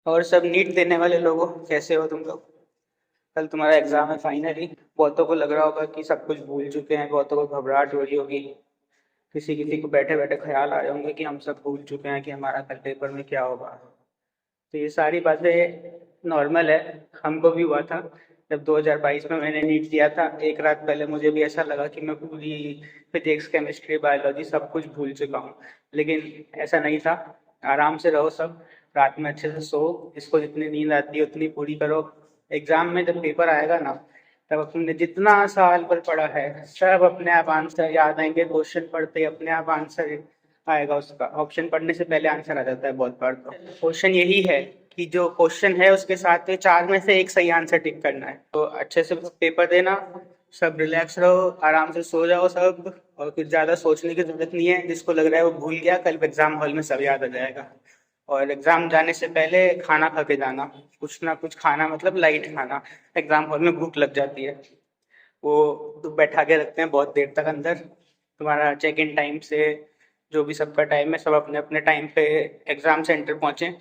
और सब नीट देने वाले लोगों, कैसे हो तुम लोग? कल तुम्हारा एग्जाम है फाइनली। बहुतों को लग रहा होगा कि सब कुछ भूल चुके हैं, बहुतों को घबराहट हो रही होगी। किसी किसी को बैठे बैठे ख्याल आ रहे होंगे कि हम सब भूल चुके हैं कि हमारा कल पेपर में क्या होगा। तो ये सारी बातें नॉर्मल है। हमको भी हुआ था जब 2022 में मैंने नीट दिया था। एक रात पहले मुझे भी ऐसा लगा कि मैं पूरी फिजिक्स केमिस्ट्री बायोलॉजी सब कुछ भूल चुका हूँ, लेकिन ऐसा नहीं था। आराम से रहो सब, रात में अच्छे से सो, इसको जितनी नींद आती है उतनी पूरी करो। एग्जाम में जब पेपर आएगा ना, तब अपने जितना साल भर पढ़ा है सब अपने आप आंसर याद आएंगे। क्वेश्चन पढ़ते ही अपने आप आंसर आएगा, उसका ऑप्शन पढ़ने से पहले आंसर आ जाता है बहुत बार। तो क्वेश्चन यही है कि जो क्वेश्चन है उसके साथ में चार में से एक सही आंसर टिक करना है। तो अच्छे से पेपर देना, सब रिलैक्स रहो, आराम से सो जाओ सब। और कुछ ज्यादा सोचने की जरूरत नहीं है। जिसको लग रहा है वो भूल गया, कल एग्जाम हॉल में सब याद आ जाएगा। और एग्जाम जाने से पहले खाना खा के जाना, कुछ ना कुछ खाना, मतलब लाइट खाना। एग्जाम हॉल में भूख लग जाती है। वो तो बैठा के रखते हैं बहुत देर तक अंदर। तुम्हारा चेक इन टाइम से जो भी सबका टाइम है, सब अपने अपने टाइम पे एग्जाम सेंटर पहुंचे।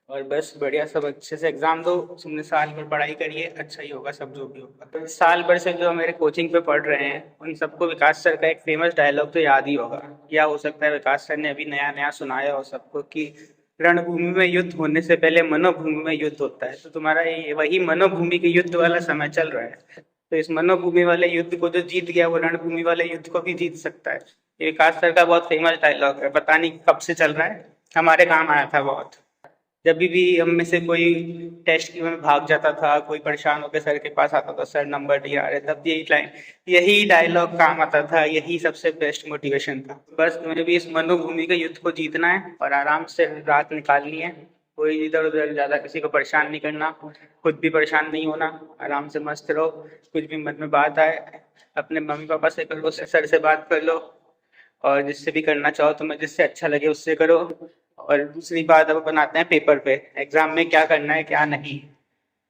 और बस बढ़िया, सब अच्छे से एग्जाम दो। तुमने साल भर पढ़ाई करी है, अच्छा ही होगा सब जो भी होगा। तो साल भर से जो मेरे कोचिंग पे पढ़ रहे हैं उन सबको विकास सर का एक फेमस डायलॉग तो याद ही होगा। क्या हो सकता है विकास सर ने अभी नया नया सुनाया हो सबको कि रणभूमि में युद्ध होने से पहले मनोभूमि में युद्ध होता है। तो तुम्हारा ये वही मनोभूमि के युद्ध वाला समय चल रहा है। तो इस मनोभूमि वाले युद्ध को जो जीत गया वो रणभूमि वाले युद्ध को भी जीत सकता है। ये विकास सर का बहुत फेमस डायलॉग है, पता नहीं कब से चल रहा है, हमारे काम आया था बहुत। जब भी हम में से कोई टेस्ट में भाग जाता था, कोई परेशान होकर सर के पास आता था, सर नंबर नहीं आ रहे, तब यही डायलॉग काम आता था। यही सबसे बेस्ट मोटिवेशन था। बस तुम्हें भी इस मनोभूमि के युद्ध को जीतना है और आराम से रात निकालनी है। कोई इधर उधर ज्यादा किसी को परेशान नहीं करना, खुद भी परेशान नहीं होना। आराम से मस्त रहो। कुछ भी मन में बात आए अपने मम्मी पापा से करो, सर से बात कर लो। और जिससे भी करना चाहो तुम्हें, जिससे अच्छा लगे उससे करो। और दूसरी बात, अब बनाते हैं पेपर पे, एग्जाम में क्या करना है क्या नहीं।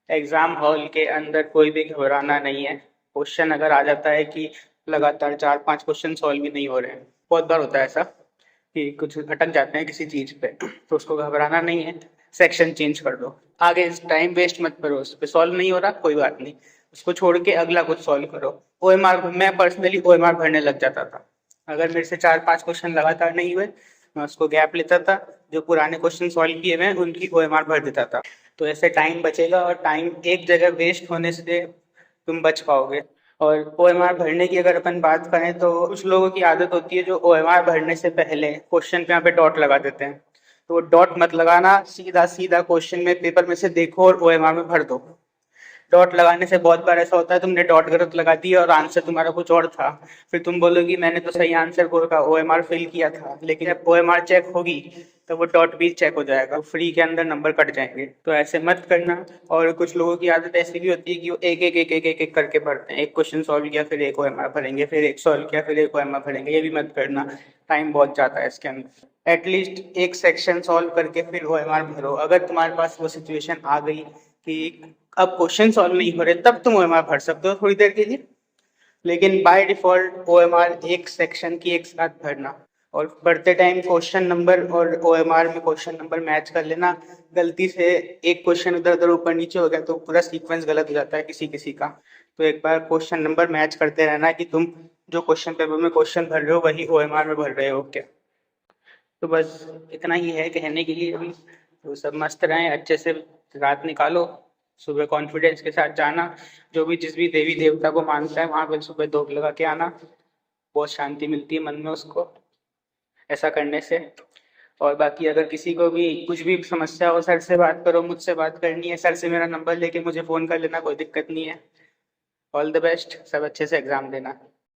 एग्जाम हॉल के अंदर कोई भी घबराना नहीं है। क्वेश्चन अगर आ जाता है कि लगातार चार पांच क्वेश्चन सॉल्व भी नहीं हो रहे हैं, बहुत बार होता है ऐसा कि कुछ अटक जाते हैं किसी चीज पे, तो उसको घबराना नहीं है। सेक्शन चेंज कर दो, आगे टाइम वेस्ट मत करो। उस पर सॉल्व नहीं हो रहा, कोई बात नहीं, उसको छोड़ के अगला कुछ सॉल्व करो। ओएमआर, मैं पर्सनली ओएमआर भरने लग जाता था। अगर मेरे से चार पांच क्वेश्चन लगातार नहीं हुए, मैं उसको गैप लेता था, जो पुराने क्वेश्चन सॉल्व किए हुए हैं उनकी ओएमआर भर देता था। तो ऐसे टाइम बचेगा और टाइम एक जगह वेस्ट होने से तुम बच पाओगे। और ओएमआर भरने की अगर अपन बात करें तो कुछ लोगों की आदत होती है जो ओएमआर भरने से पहले क्वेश्चन पे यहाँ पे डॉट लगा देते हैं। तो वो डॉट मत लगाना, सीधा सीधा क्वेश्चन में पेपर में से देखो और ओएमआर में भर दो। डॉट लगाने से बहुत बार ऐसा होता है तुमने डॉट गलत लगा दी और आंसर तुम्हारा कुछ और था। फिर तुम बोलोगी मैंने तो सही आंसर बोला, ओएमआर फिल किया था। लेकिन जब ओएमआर चेक होगी तो वो डॉट भी चेक हो जाएगा, फ्री के अंदर नंबर कट जाएंगे। तो ऐसे मत करना। और कुछ लोगों की आदत ऐसी भी होती है कि वो एक एक करके भरते हैं। एक क्वेश्चन सॉल्व किया फिर एक ओएमआर भरेंगे, फिर एक सॉल्व किया फिर एक ओएमआर भरेंगे। ये भी मत करना, टाइम बहुत जाता है इसके अंदर। एटलीस्ट एक सेक्शन सॉल्व करके फिर ओएमआर भरो। अगर तुम्हारे पास वो सिचुएशन आ गई कि अब क्वेश्चन सॉल्व नहीं हो रहे, तब तुम ओएमआर भर सकते हो थोड़ी देर के लिए। लेकिन बाय डिफॉल्ट ओएमआर एक सेक्शन की एक साथ भरना। और भरते टाइम क्वेश्चन नंबर और ओएमआर में क्वेश्चन नंबर मैच कर लेना। गलती से एक क्वेश्चन उधर उधर ऊपर नीचे हो गया तो पूरा सीक्वेंस गलत हो जाता है किसी किसी का। तो एक बार क्वेश्चन नंबर मैच करते रहना कि तुम जो क्वेश्चन पेपर में क्वेश्चन भर रहे हो वही ओएमआर में भर रहे हो क्या। तो बस इतना ही है कहने के लिए अभी। तो सब मस्त रहें, अच्छे से रात निकालो, सुबह कॉन्फिडेंस के साथ जाना। जो भी जिस भी देवी देवता को मानता है वहां पर सुबह धूप लगा के आना, बहुत शांति मिलती है मन में उसको ऐसा करने से। और बाकी अगर किसी को भी कुछ भी समस्या हो, सर से बात करो, मुझसे बात करनी है, सर से मेरा नंबर लेके मुझे फोन कर लेना, कोई दिक्कत नहीं है। ऑल द बेस्ट, सब अच्छे से एग्जाम देना।